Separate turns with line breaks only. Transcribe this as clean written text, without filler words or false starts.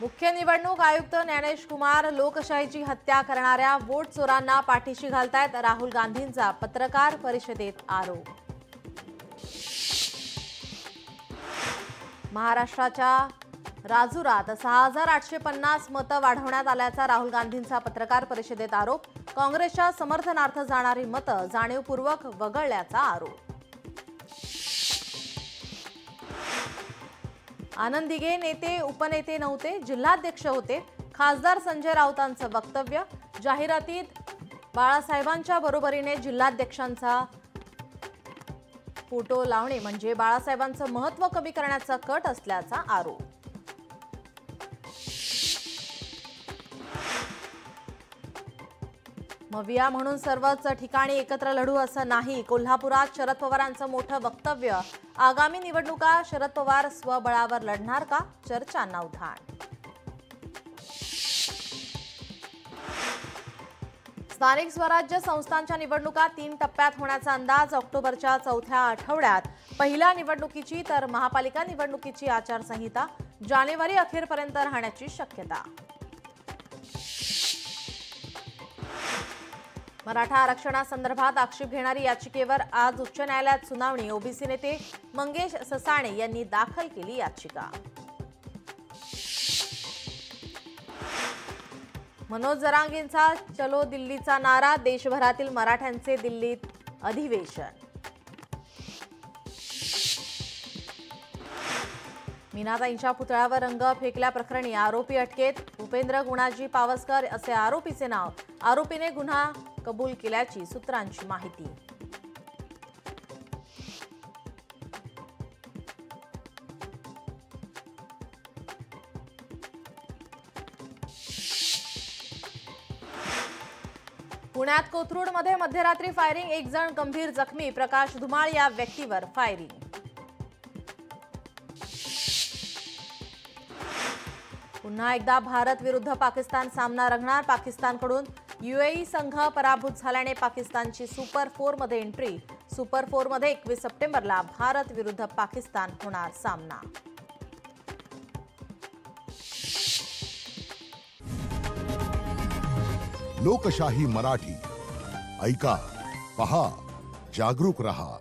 मुख्य निवडणूक आयुक्त ज्ञानेश कुमार लोकशाहीची हत्या करणाऱ्या वोट चोरांना पाठीशी घालतायत। राहुल गांधींचा पत्रकार परिषदेत आरोप। महाराष्ट्राच्या राजुरात 6850 मतं वाढवण्यात आल्याचा राहुल गांधींचा पत्रकार परिषदेत आरोप। काँग्रेसच्या समर्थनार्थ जाणारी मतं जाणीवपूर्वक वगळल्याचा आरोप। आनंद दिघे नेते उपनेते नव्हते, जिल्हाध्यक्ष होते। खासदार संजय राऊतांचं वक्तव्य। जाहिरातीत बाळासाहेबांच्या बरोबरीने जिल्हाध्यक्षांचा फोटो लावणे म्हणजे बाळासाहेबांचं महत्त्व कमी करण्याचा कट असल्याचा आरोप। मविया म्हणून सर्वच ठिकाणी एकत्र लढू असं नाही। कोल्हापुरात शरद पवारांचं मोठं वक्तव्य। आगामी निवडणुका शरद पवार स्वबळावर लढणार का? चर्चांना उधाण। स्थानिक स्वराज्य संस्थांच्या निवडणुका 3 टप्प्यात होण्याचा अंदाज। ऑक्टोबरच्या चौथ्या आठवड्यात पहिल्या निवडणुकीची तर महापालिका निवडणुकीची आचारसंहिता जानेवारी अखेरपर्यंत राहण्याची शक्यता। मराठा आरक्षणासंदर्भात आक्षेप घेणारी याचिकेवर आज उच्च न्यायालयात सुनावणी। ओबीसी नेते मंगेश ससाणे यांनी दाखल केली याचिका। मनोज जरांगेंचा चलो दिल्लीचा नारा। देशभरातील मराठ्यांचे दिल्लीत अधिवेशन। मीनाताईंच्या पुतळ्यावर रंग फेकल्याप्रकरणी आरोपी अटकेत। भूपेंद्र गुणाजी पावसकर असे आरोपीचे नाव। आरोपीने गुन्हा कबूल केल्याची सूत्रांची माहिती। पुण्यात कोथरूडमध्ये मध्यरात्री फायरिंग। 1 जण गंभीर जखमी। प्रकाश धुमाळ या व्यक्तीवर फायरिंग। पुन्हा एकदा भारत विरुद्ध पाकिस्तान सामना रंगणार। पाकिस्तानकडून यूएई संघ पराभूत झाल्याने पाकिस्तानची सुपर 4 मध्ये एंट्री। सुपर 4 मध्ये 21 सप्टेंबरला भारत विरुद्ध पाकिस्तान होणार सामना।
लोकशाही मराठी ऐका, पहा, जागरूक रहा।